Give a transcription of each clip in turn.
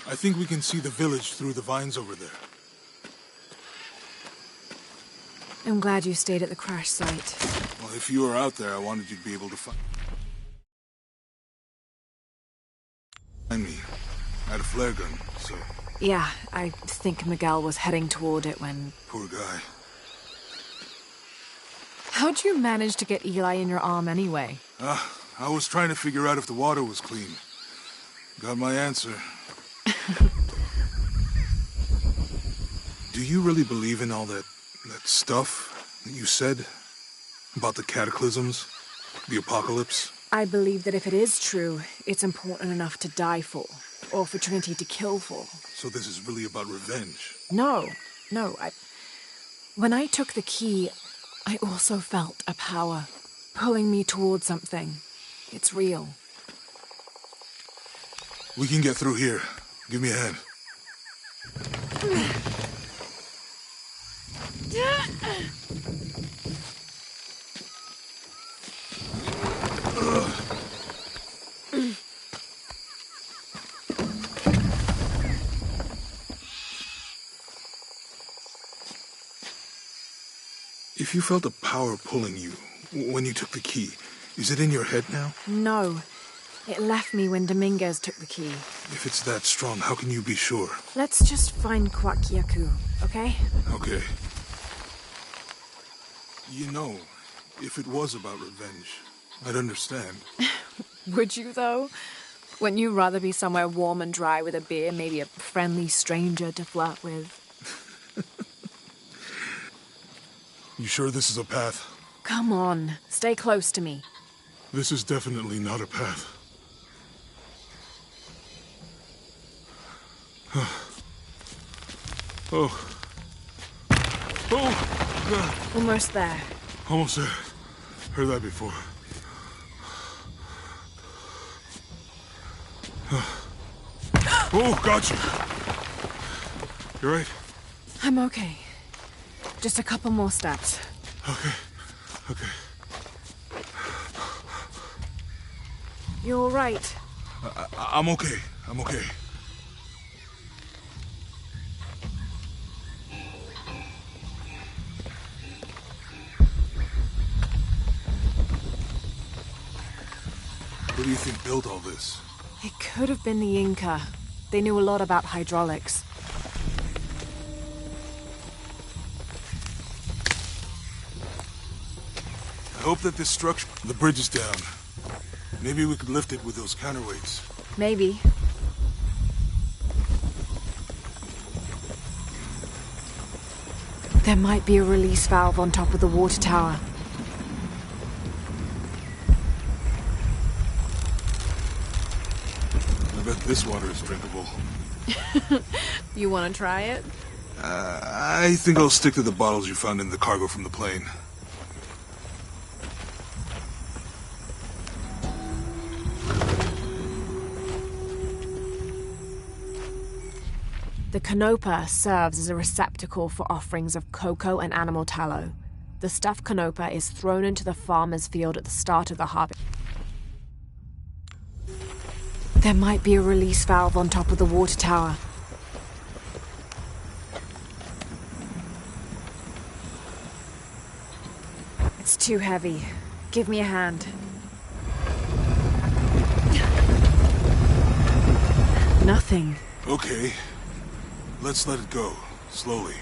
I think we can see the village through the vines over there. I'm glad you stayed at the crash site. Well, if you were out there, I wanted you to be able to find me. I had a flare gun, so... Yeah, I think Miguel was heading toward it when... Poor guy. How'd you manage to get Eli in your arm anyway? I was trying to figure out if the water was clean. Got my answer. Do you really believe in all that stuff that you said? About the cataclysms? The apocalypse? I believe that if it is true, it's important enough to die for. Or for Trinity to kill for. So this is really about revenge? No. When I took the key, I also felt a power pulling me towards something. It's real. We can get through here. Give me a hand. If you felt a power pulling you when you took the key, is it in your head now? No. It left me when Dominguez took the key. If it's that strong, how can you be sure? Let's just find Kwakyaku, okay? Okay. You know, if it was about revenge, I'd understand. Would you, though? Wouldn't you rather be somewhere warm and dry with a beer, maybe a friendly stranger to flirt with? You sure this is a path? Come on, stay close to me. This is definitely not a path. Oh. God. Almost there. Almost there. Heard that before. Oh, got you. You right? I'm okay. Just a couple more steps. Okay. You're all right. I'm okay. Who do you think built all this? It could have been the Inca. They knew a lot about hydraulics. I hope that this structure... The bridge is down. Maybe we could lift it with those counterweights. Maybe. There might be a release valve on top of the water tower. I bet this water is drinkable. You want to try it? I think I'll stick to the bottles you found in the cargo from the plane. The Canopa serves as a receptacle for offerings of cocoa and animal tallow. The stuffed Canopa is thrown into the farmer's field at the start of the harvest. There might be a release valve on top of the water tower. It's too heavy. Give me a hand. Nothing. Okay. Let's let it go. Slowly.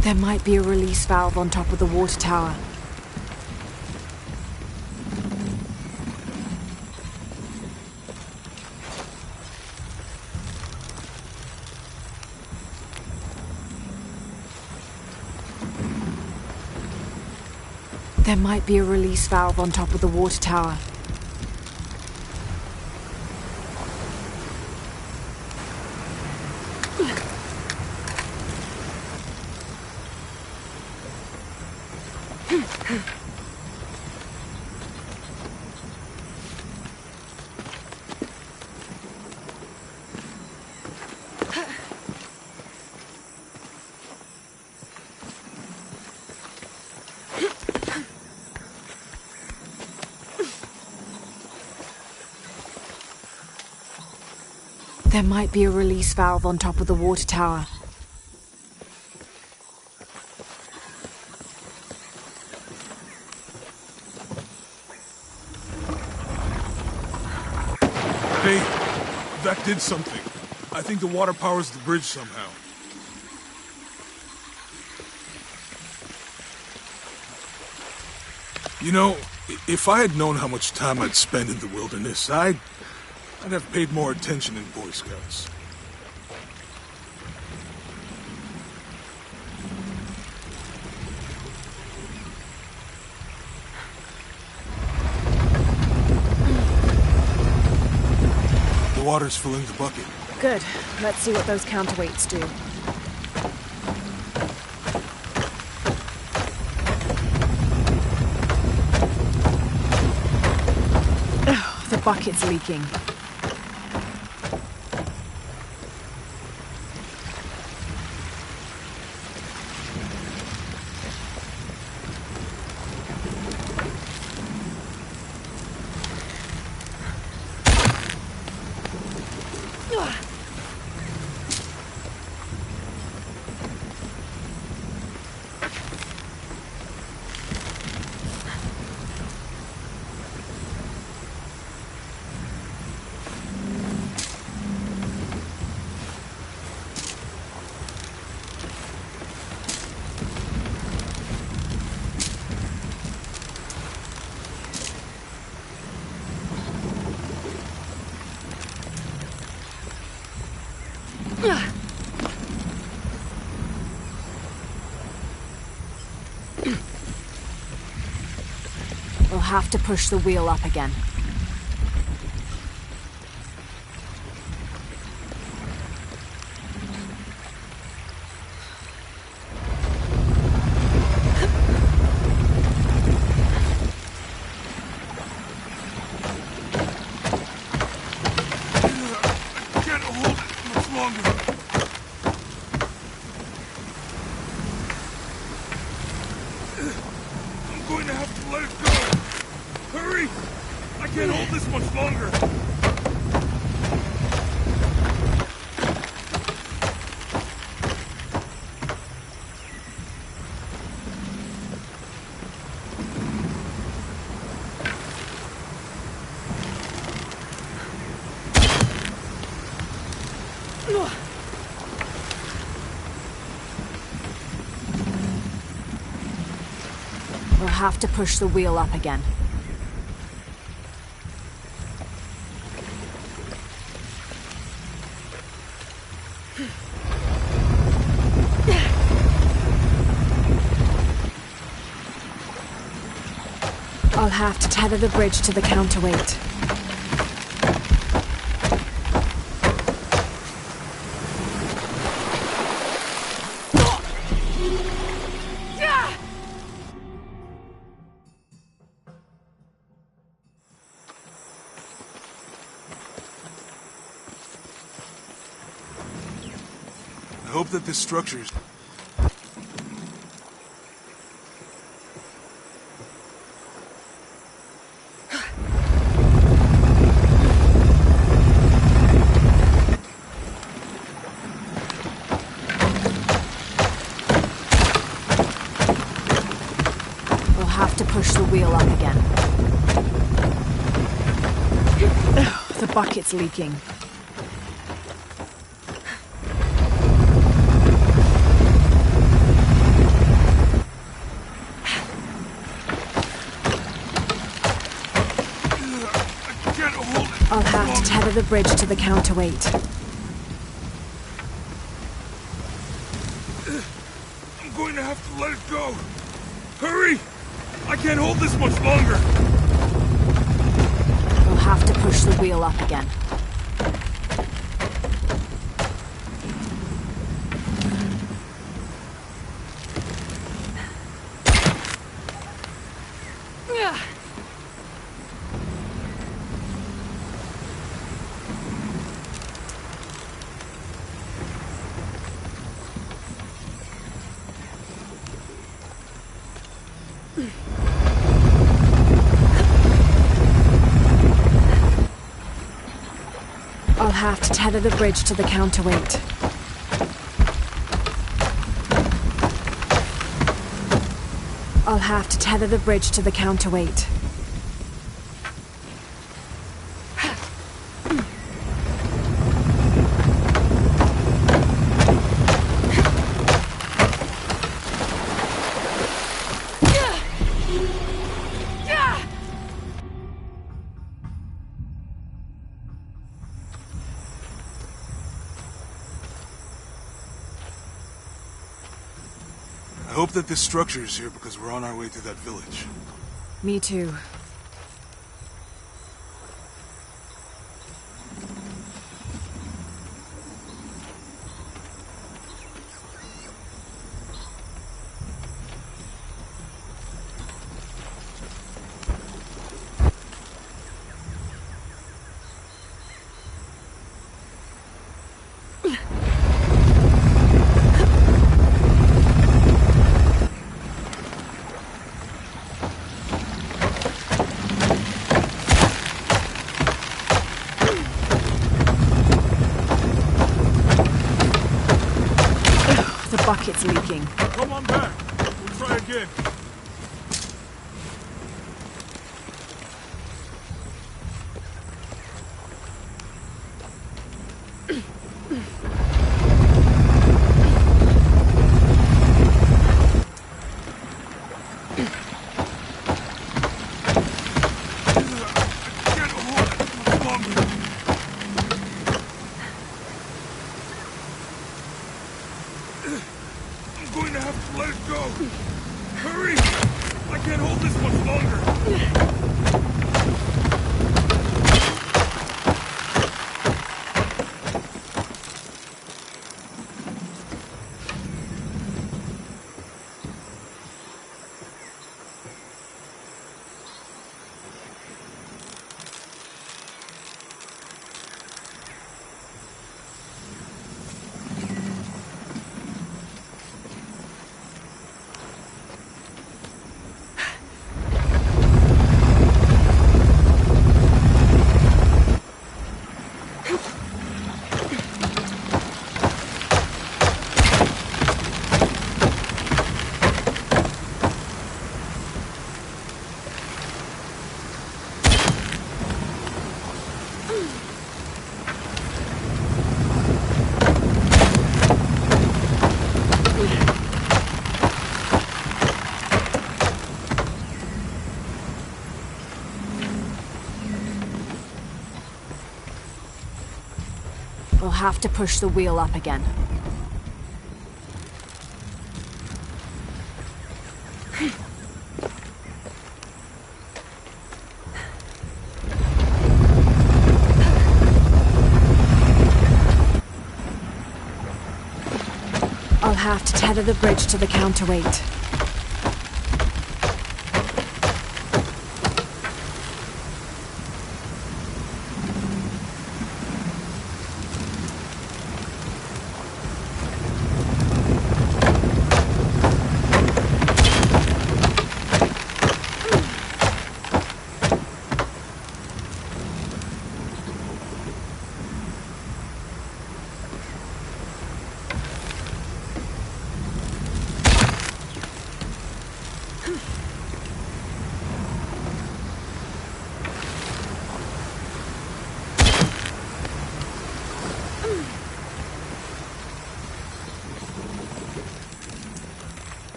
There might be a release valve on top of the water tower. There might be a release valve on top of the water tower. There might be a release valve on top of the water tower. Hey, that did something. I think the water powers the bridge somehow. You know, if I had known how much time I'd spend in the wilderness, I'd have paid more attention in Boy Scouts. The water's filling the bucket. Good. Let's see what those counterweights do. Ugh, the bucket's leaking. We'll have to push the wheel up again. I can't hold it much longer. I'm going to have to let it go. Hurry! I can't hold this much longer. We'll have to push the wheel up again. I'll have to tether the bridge to the counterweight. I hope that this structure's... We'll have to push the wheel up again. Ugh, the bucket's leaking. I'll have to tether the bridge to the counterweight. I'm going to have to let it go. Hurry! I can't hold this much longer. We'll have to push the wheel up again. have to tether the bridge to the counterweight. I'll have to tether the bridge to the counterweight. I hope that this structure is here because we're on our way to that village. Me too. The bucket's leaking. Come on back. We'll try again. I'm going to have to let it go. Hurry! I can't hold this much longer. We'll have to push the wheel up again. I'll have to tether the bridge to the counterweight.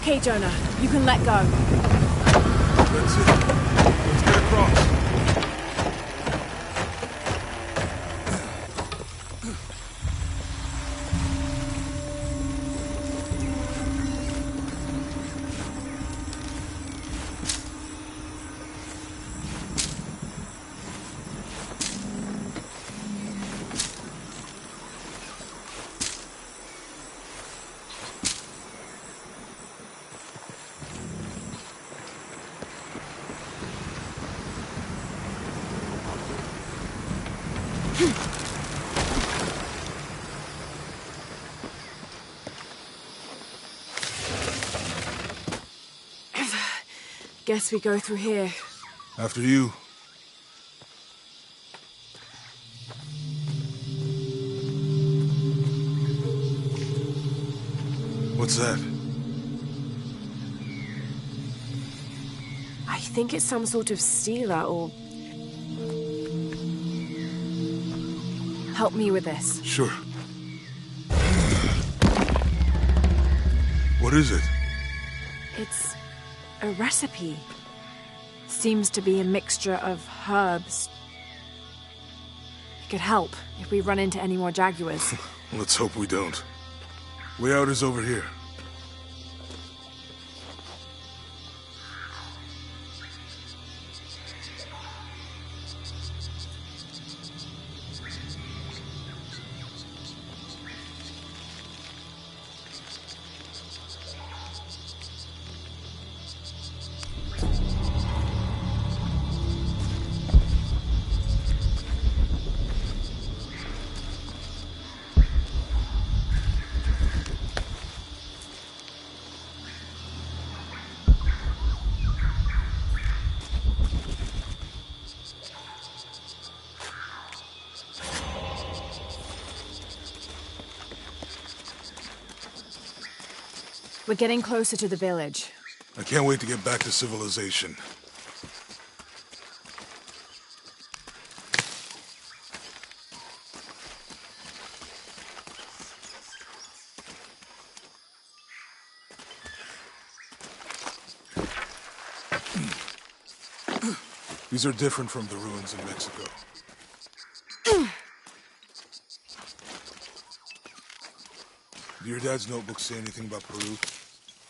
Okay, Jonah, you can let go. That's it. Let's get across. Guess we go through here. After you. What's that? I think it's some sort of stealer or... Help me with this. Sure. What is it? It's a recipe. Seems to be a mixture of herbs. It could help if we run into any more jaguars. Let's hope we don't. Way out is over here. We're getting closer to the village. I can't wait to get back to civilization. These are different from the ruins in Mexico. Do your dad's notebooks say anything about Peru?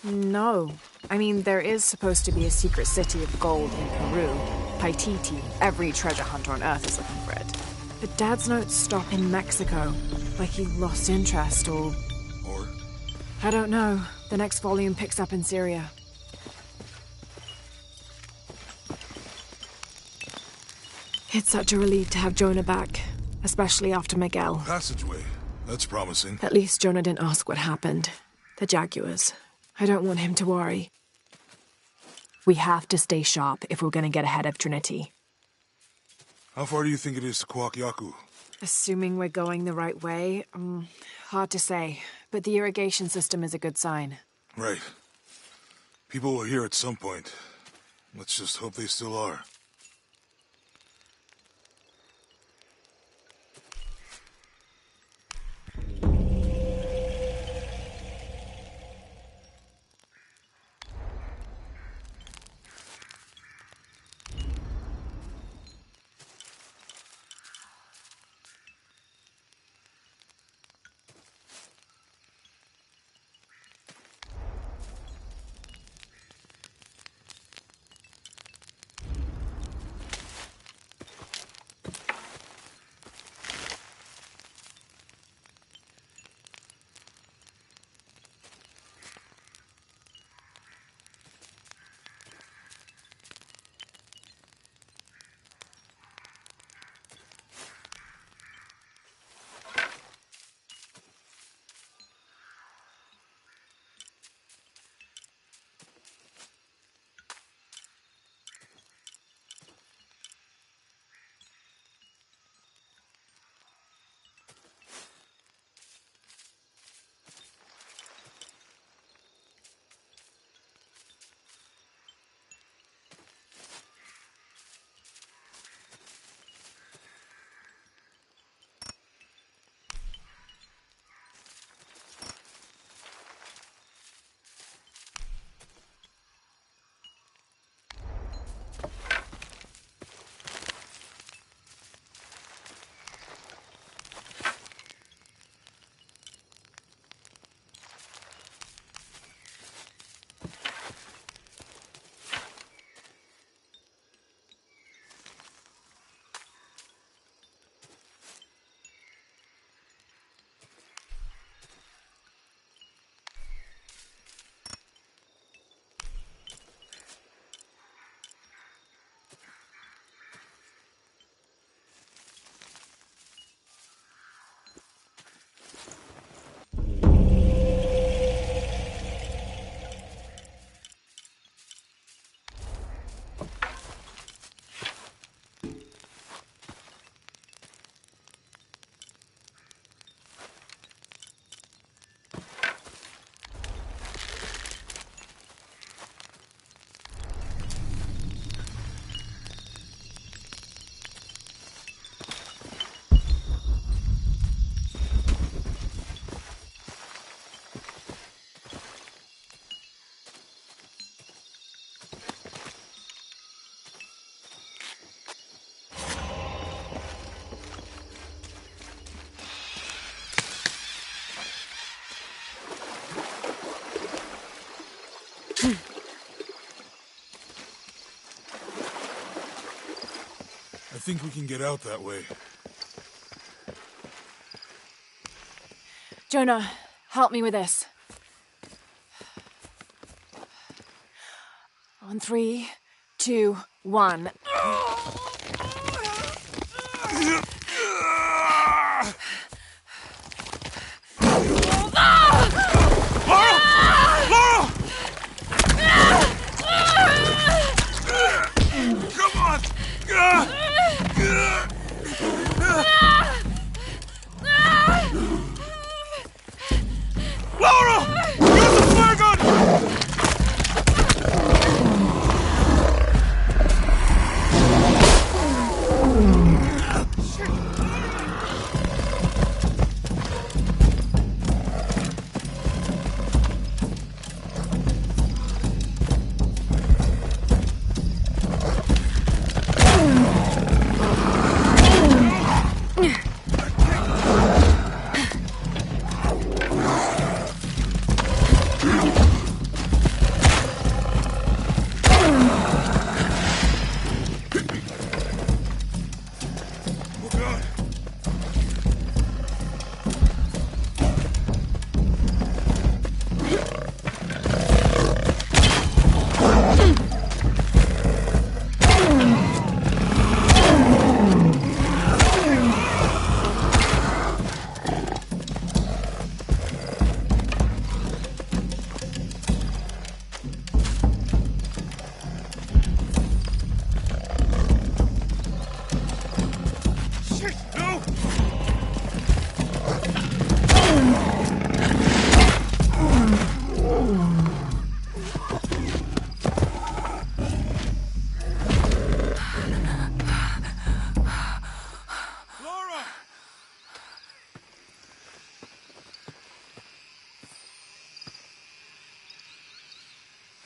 No. I mean, there is supposed to be a secret city of gold in Peru. Paititi. Every treasure hunter on Earth is looking for it. But Dad's notes stop in Mexico. Like he lost interest or... Or? I don't know. The next volume picks up in Syria. It's such a relief to have Jonah back. Especially after Miguel. Passageway. That's promising. At least Jonah didn't ask what happened. The jaguars. I don't want him to worry. We have to stay sharp if we're gonna get ahead of Trinity. How far do you think it is to Kwakyaku? Assuming we're going the right way, hard to say. But the irrigation system is a good sign. Right. People were here at some point. Let's just hope they still are. think we can get out that way? Jonah, help me with this. On 3, 2, 1.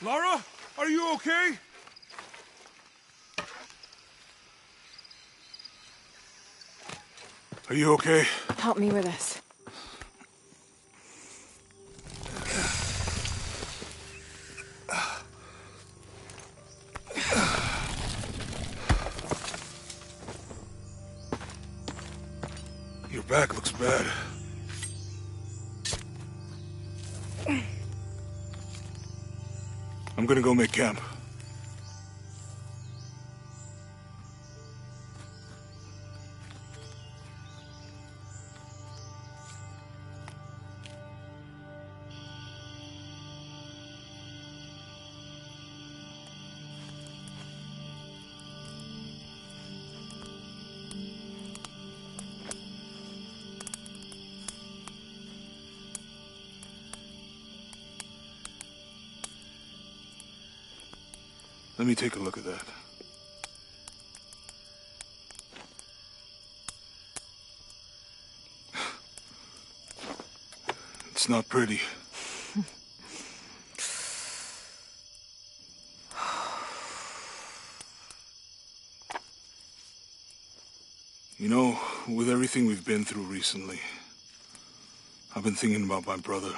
Lara, are you okay? Are you okay? Help me with this. Your back looks bad. I'm gonna go make camp. Let me take a look at that. It's not pretty. You know, with everything we've been through recently, I've been thinking about my brother.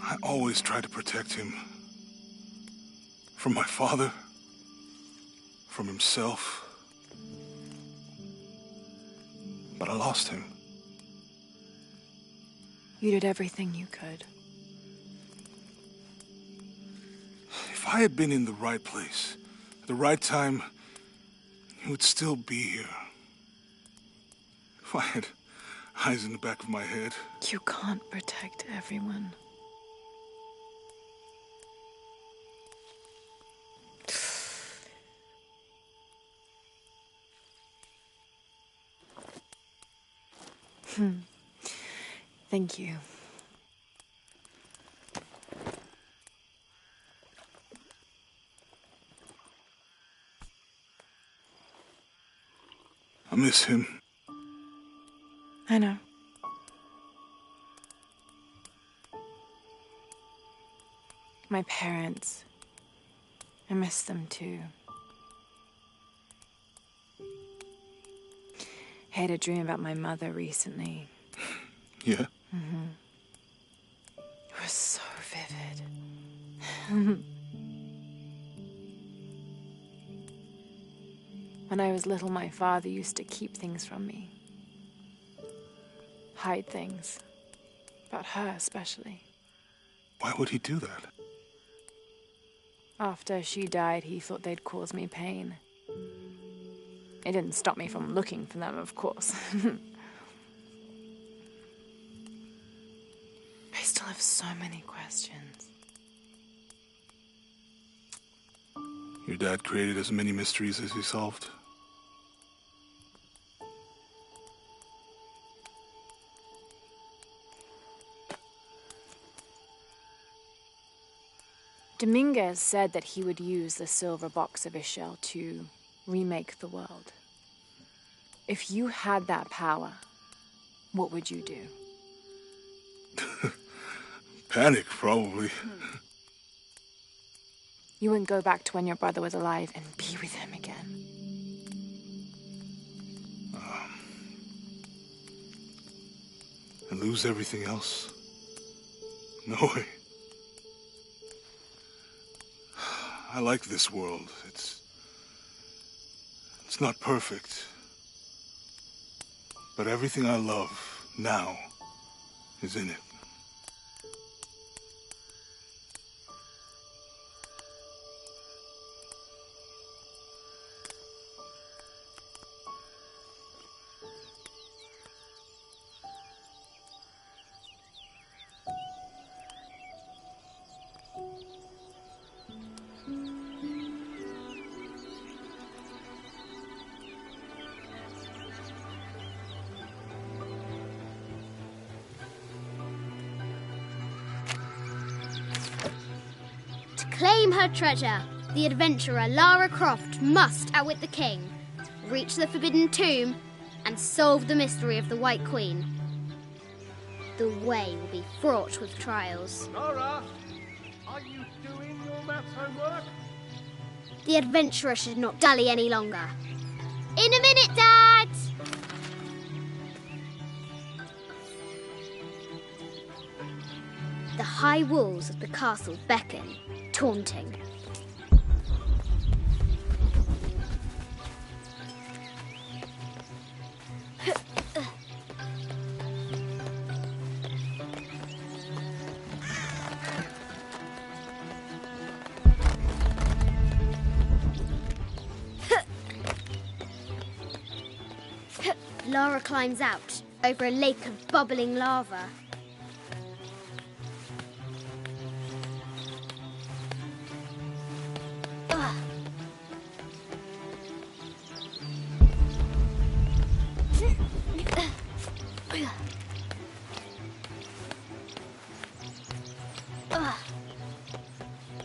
I always tried to protect him. From my father. From himself. But I lost him. You did everything you could. If I had been in the right place, at the right time, he would still be here. If I had eyes in the back of my head. You can't protect everyone. Thank you. I miss him. I know. My parents. I miss them too. I had a dream about my mother recently. Yeah? It was so vivid. When I was little, my father used to keep things from me. Hide things. About her, especially. Why would he do that? After she died, he thought they'd cause me pain. It didn't stop me from looking for them, of course. I still have so many questions. Your dad created as many mysteries as he solved. Dominguez said that he would use the silver box of Ixchel to remake the world. If you had that power, what would you do? Panic, probably. You wouldn't go back to when your brother was alive and be with him again. And lose everything else? No way. I like this world. It's not perfect. But everything I love now is in it. Claim her treasure. The adventurer Lara Croft must outwit the king, reach the Forbidden Tomb, and solve the mystery of the White Queen. The way will be fraught with trials. Lara, are you doing your maths homework? The adventurer should not dally any longer. In a minute, Dad! The high walls of the castle beckon, taunting. Lara climbs out over a lake of bubbling lava.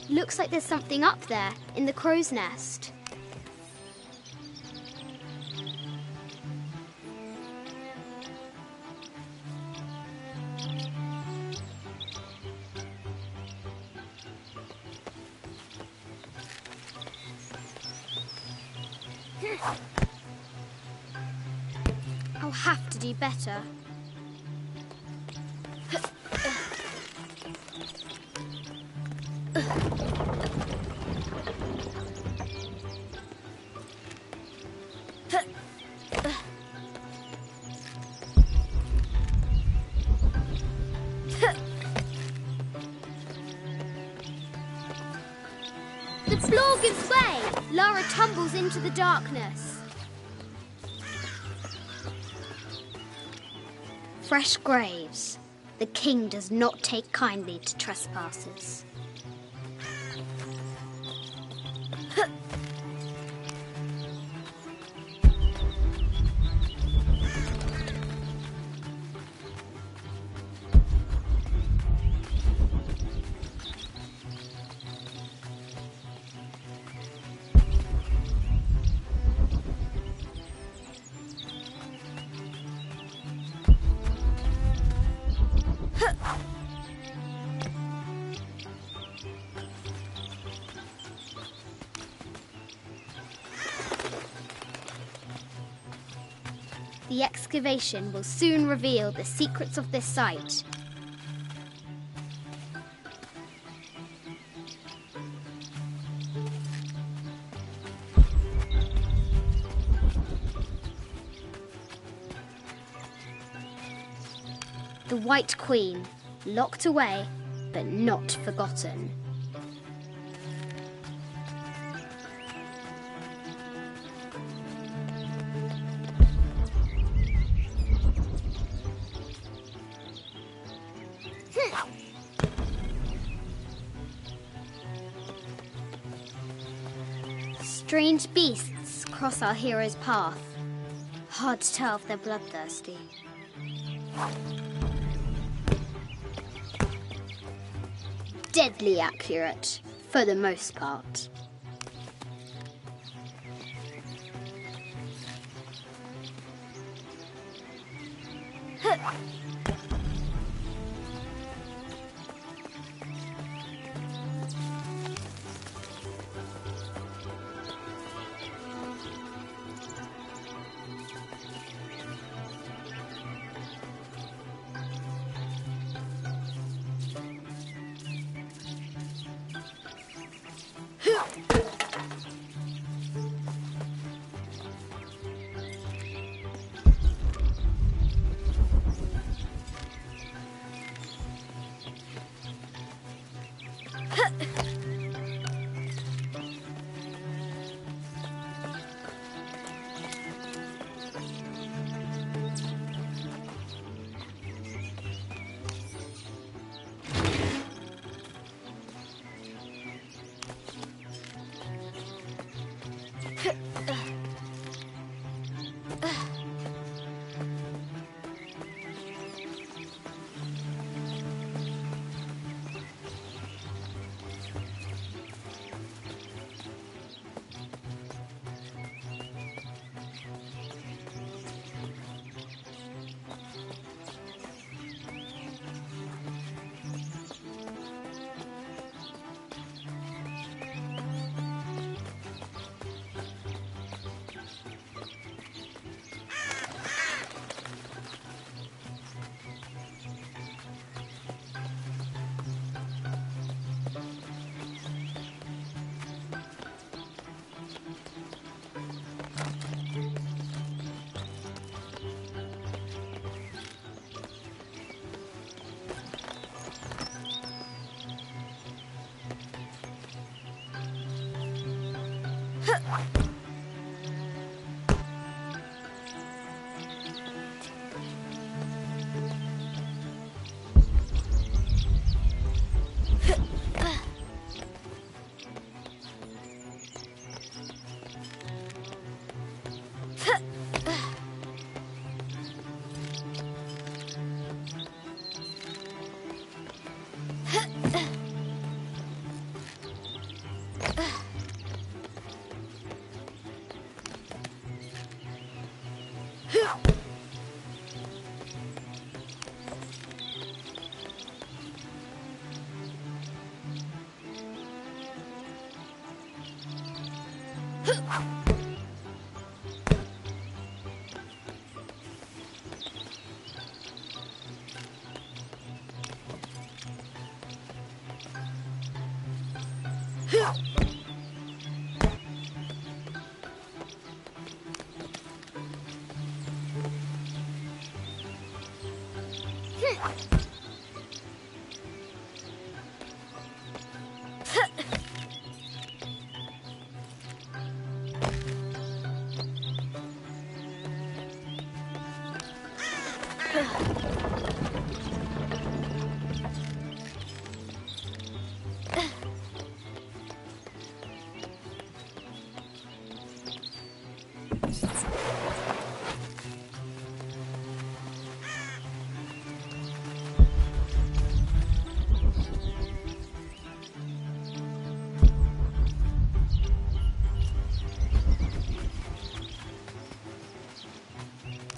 Looks like there's something up there in the crow's nest. I'll have to do better. The floor gives way. Lara tumbles into the darkness. Fresh graves. The king does not take kindly to trespassers. The excavation will soon reveal the secrets of this site. The White Queen, locked away, but not forgotten. Strange beasts cross our hero's path. Hard to tell if they're bloodthirsty. Deadly accurate, for the most part.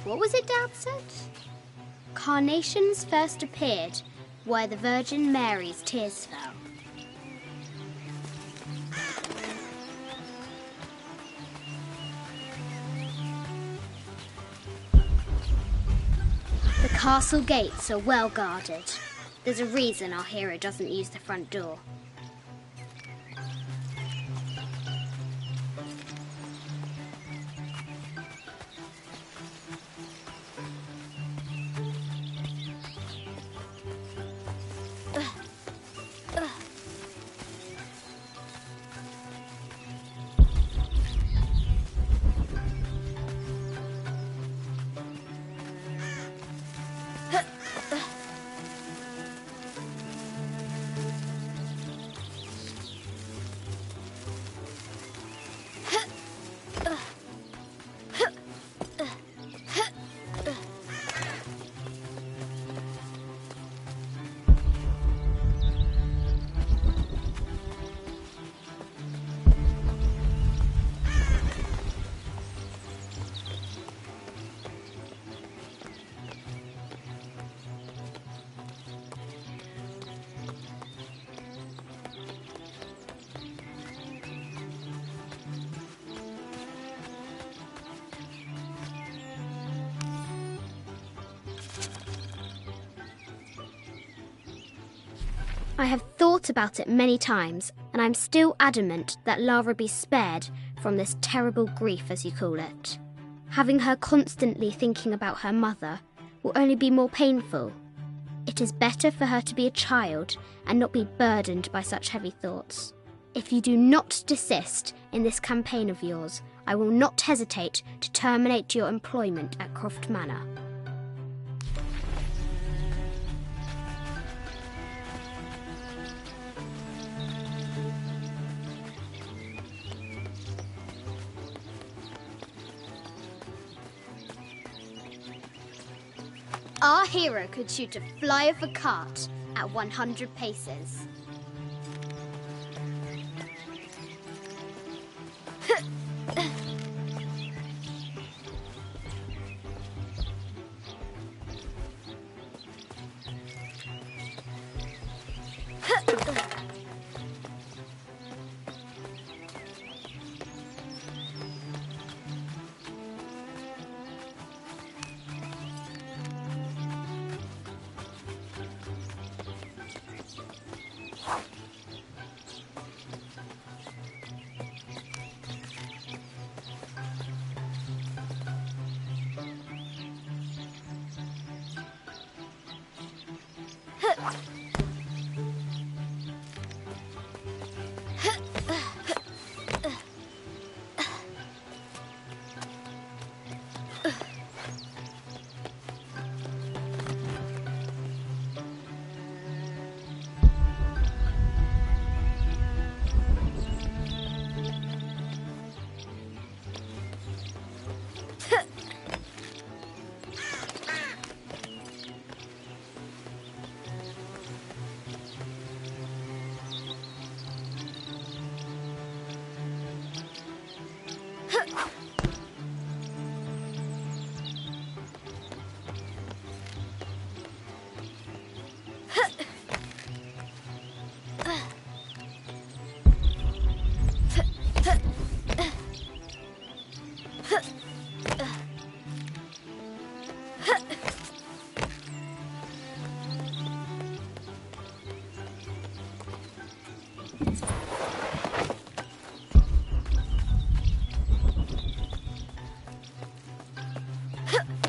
What was it Dad said? Carnations first appeared where the Virgin Mary's tears fell. The castle gates are well guarded. There's a reason our hero doesn't use the front door. I have thought about it many times, and I'm still adamant that Lara be spared from this terrible grief, as you call it. Having her constantly thinking about her mother will only be more painful. It is better for her to be a child and not be burdened by such heavy thoughts. If you do not desist in this campaign of yours, I will not hesitate to terminate your employment at Croft Manor. Our hero could shoot a fly of a cart at 100 paces.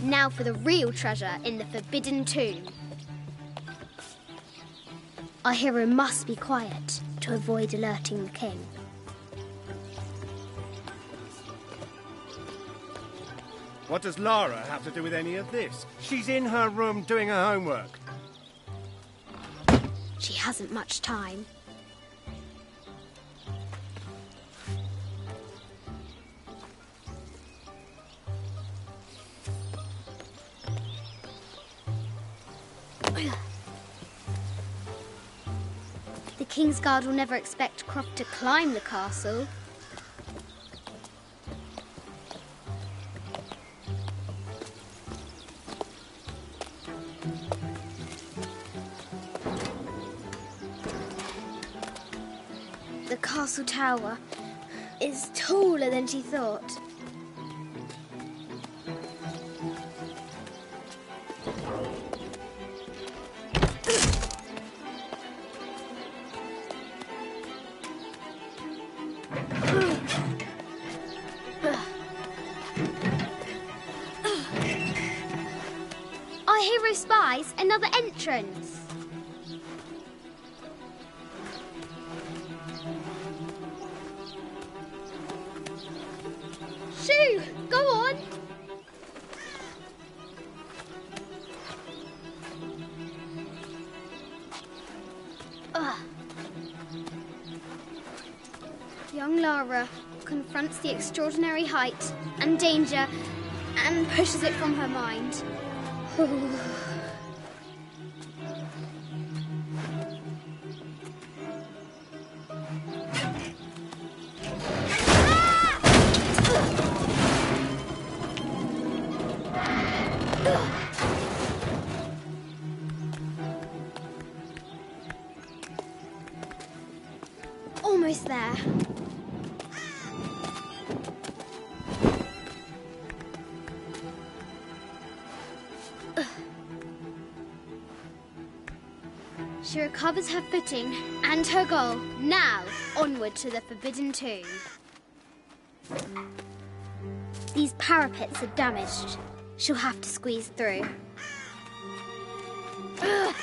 Now for the real treasure in the Forbidden Tomb. Our hero must be quiet to avoid alerting the king. What does Lara have to do with any of this? She's in her room doing her homework. She hasn't much time. The Kingsguard will never expect Croft to climb the castle. The castle tower is taller than she thought. Our hero spies another entrance. Shoo! Go on! Young Lara confronts the extraordinary height and danger and pushes it from her mind. Almost there. She recovers her footing and her goal. Now, onward to the Forbidden Tomb. These parapets are damaged. She'll have to squeeze through. Ugh.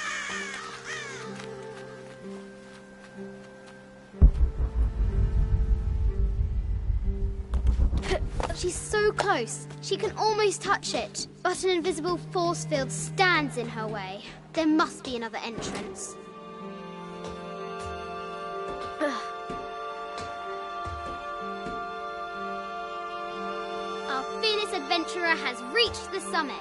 She's so close. She can almost touch it. But an invisible force field stands in her way. There must be another entrance. Our fearless adventurer has reached the summit.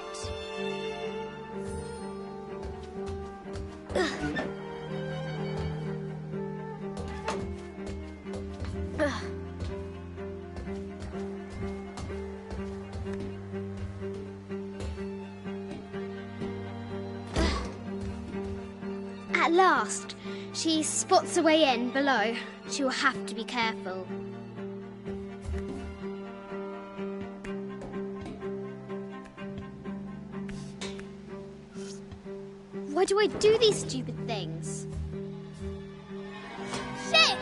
At last, she spots a way in below. She will have to be careful. Why do I do these stupid things? Shit!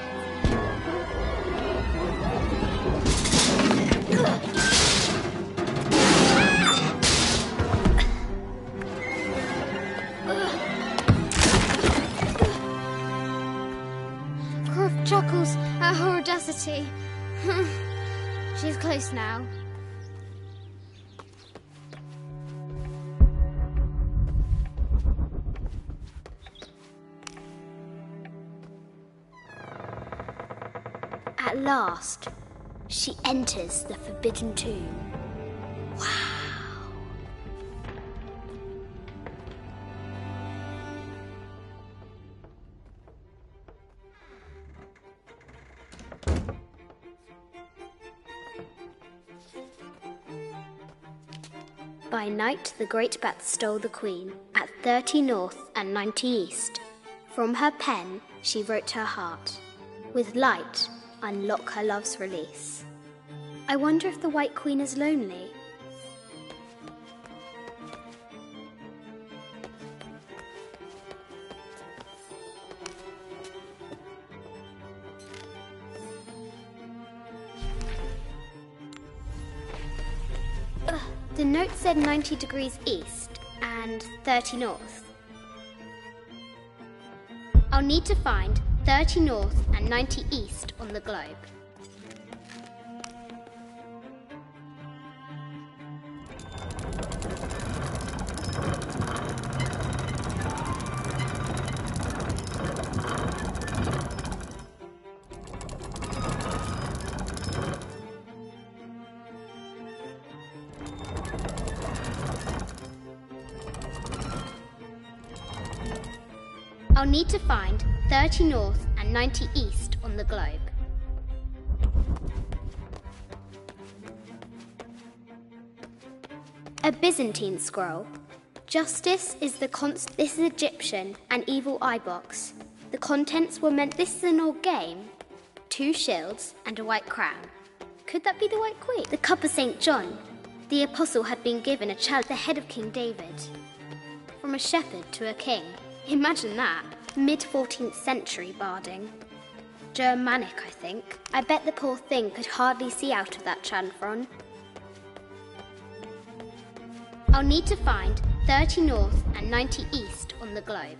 Croft chuckles at her audacity. She's close now. At last, she enters the Forbidden Tomb. Wow! By night, the great bat stole the queen at 30 north and 90 east. From her pen, she wrote her heart. With light, unlock her love's release. I wonder if the White Queen is lonely. The note said 90 degrees east and 30 north. I'll need to find 30 north and 90 east on the globe. I'll need to find 30 north and 90 east on the globe. A Byzantine scroll. Justice is the this is Egyptian, an evil eye box. The contents were meant. This is an old game. 2 shields and a white crown. Could that be the White Queen? The cup of St. John. The apostle had been given a challenge, the head of King David. From a shepherd to a king. Imagine that. Mid-14th century barding. Germanic, I think. I bet the poor thing could hardly see out of that chanfron. I'll need to find 30 north and 90 east on the globe.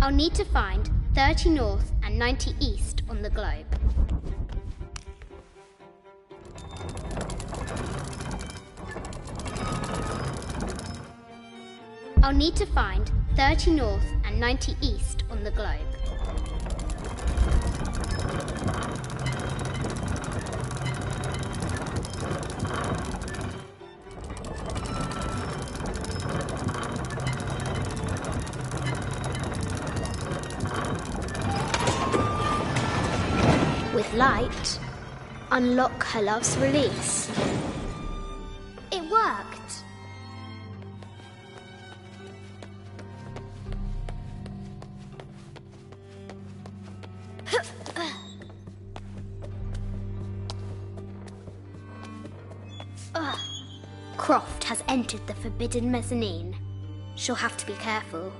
I'll need to find 30 north and 90 east on the globe. I'll need to find 30 north and 90 east on the globe. With light, unlock her love's release. It worked. Croft has entered the forbidden mezzanine. She'll have to be careful.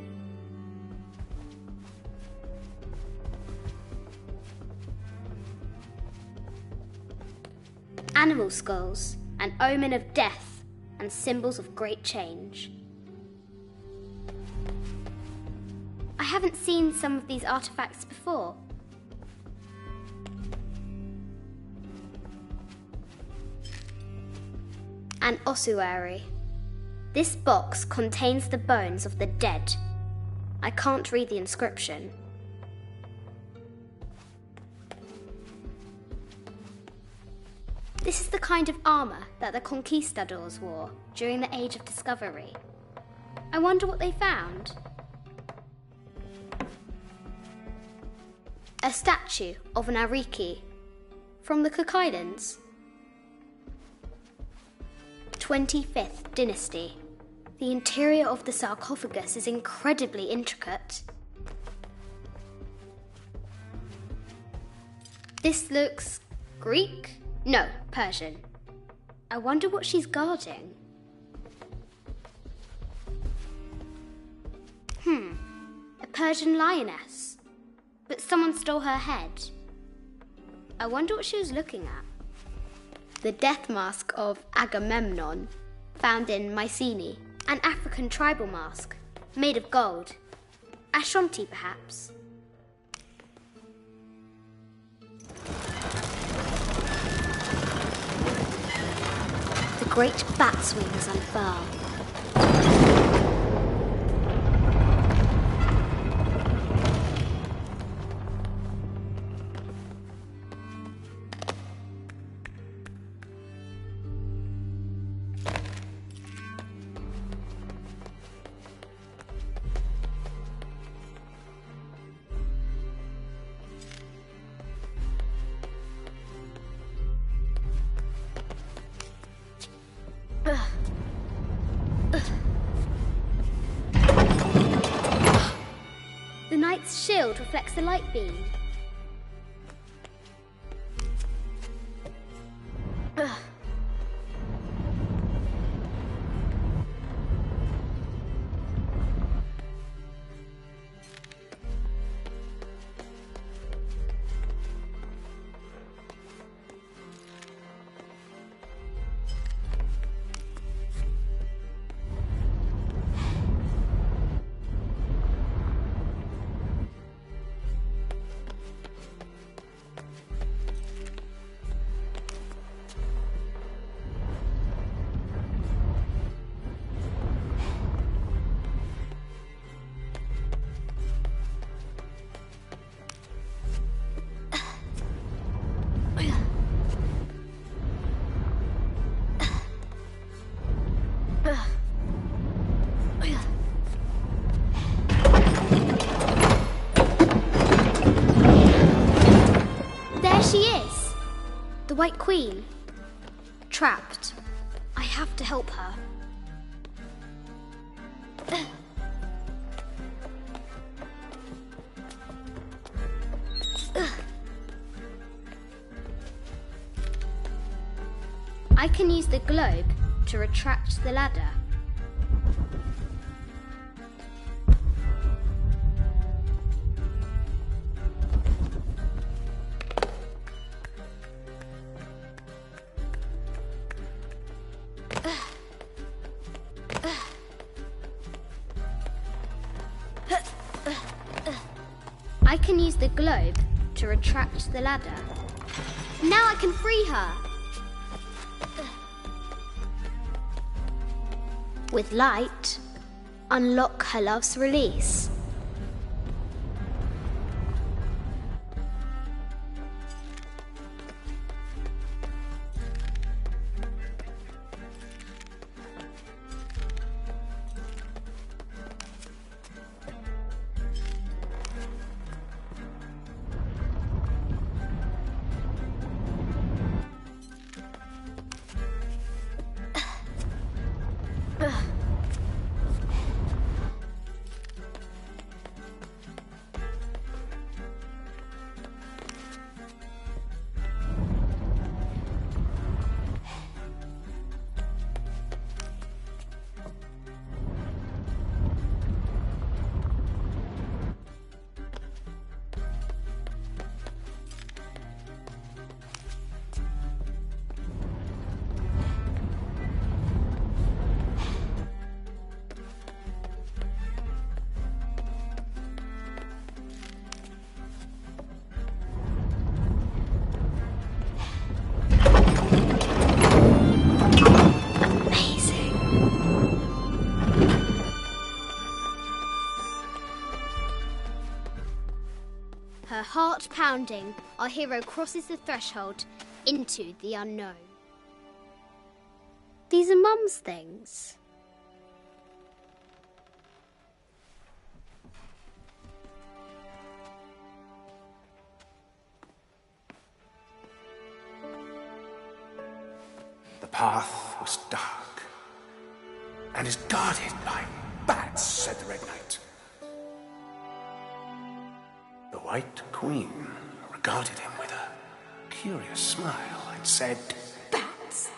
Animal skulls, an omen of death and symbols of great change. I haven't seen some of these artifacts before. An ossuary. This box contains the bones of the dead. I can't read the inscription. This is the kind of armour that the conquistadors wore during the Age of Discovery. I wonder what they found. A statue of an Ariki from the Cook Islands. 25th Dynasty. The interior of the sarcophagus is incredibly intricate. This looks Greek? No, Persian. I wonder what she's guarding. A Persian lioness. But someone stole her head. I wonder what she was looking at. The death mask of Agamemnon, found in Mycenae. An African tribal mask, made of gold. Ashanti, perhaps. The great bat's wings unfurl. The knight's shield reflects the light beam. The White Queen. Trapped. I have to help her. I can use the globe to retract the ladder. I can use the globe to retract the ladder. Now I can free her! With light, unlock her love's release. Her heart pounding, our hero crosses the threshold into the unknown. These are Mum's things. The path was dark and is guarded by bats, said the Red Knight. The White Queen regarded him with a curious smile and said, Bats?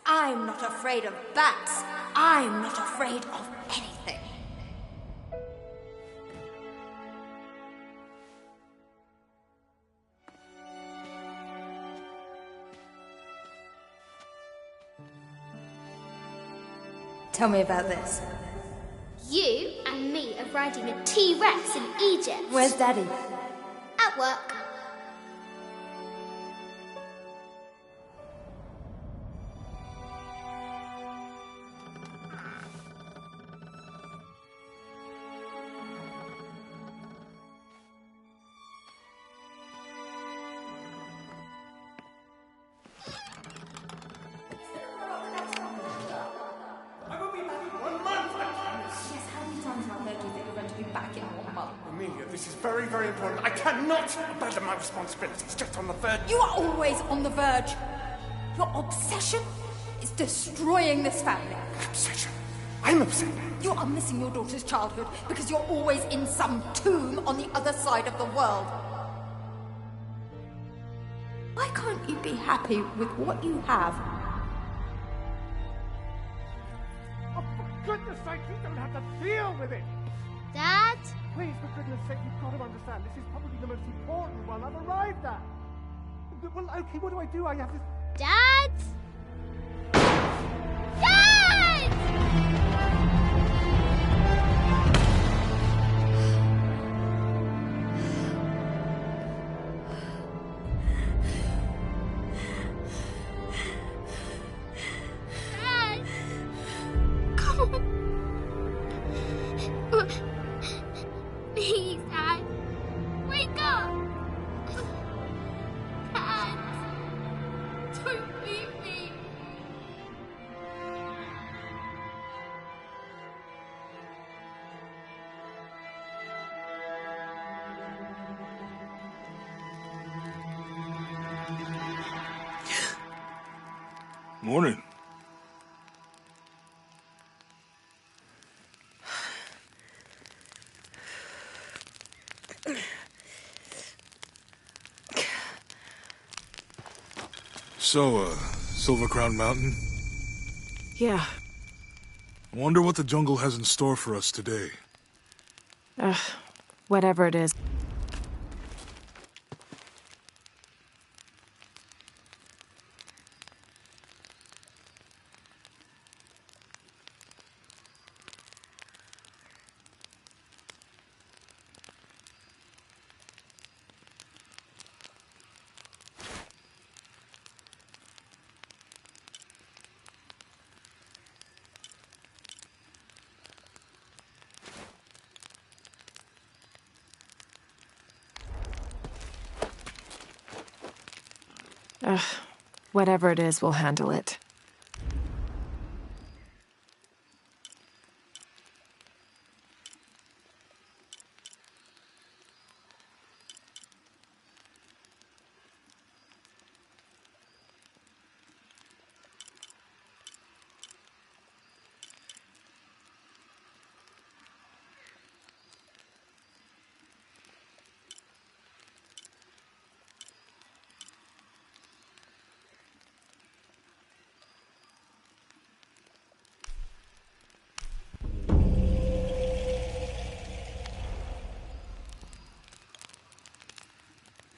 I'm not afraid of bats. I'm not afraid of anything. Tell me about this. You and me are riding a T-Rex in Egypt. Where's Daddy? At work. Amelia, this is very, very important. I cannot abandon my responsibilities just on the verge. You are always on the verge. Your obsession is destroying this family. Obsession? I'm upset. You are missing your daughter's childhood because you're always in some tomb on the other side of the world. Why can't you be happy with what you have? Oh, for goodness sake, you don't have to deal with it! Dad? Please, for goodness sake, you've got to understand, this is probably the most important one I've arrived at. Well, okay, what do? I have this... Dad? Dad! Dad! Come on. Please, Dad. Wake up. Dad. Don't leave me. Morning. So, Silver Crown Mountain? Yeah. I wonder what the jungle has in store for us today. Whatever it is. Whatever it is, we'll handle it.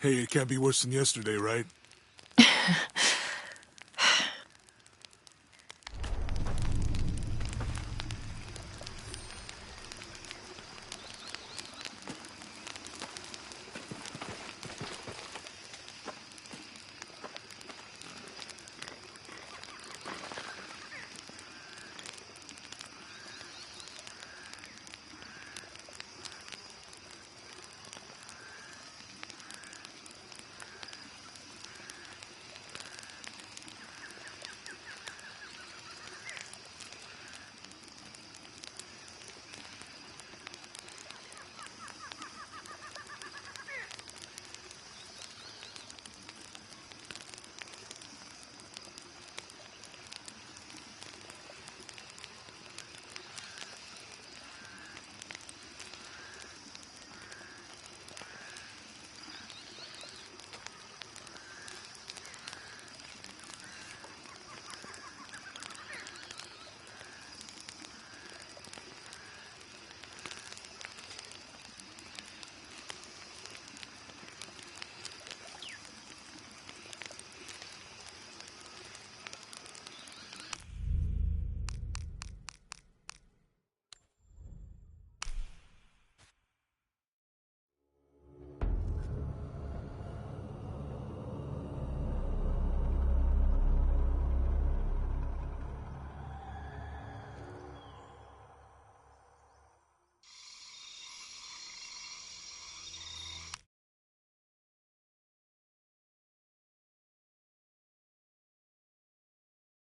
Hey, it can't be worse than yesterday, right?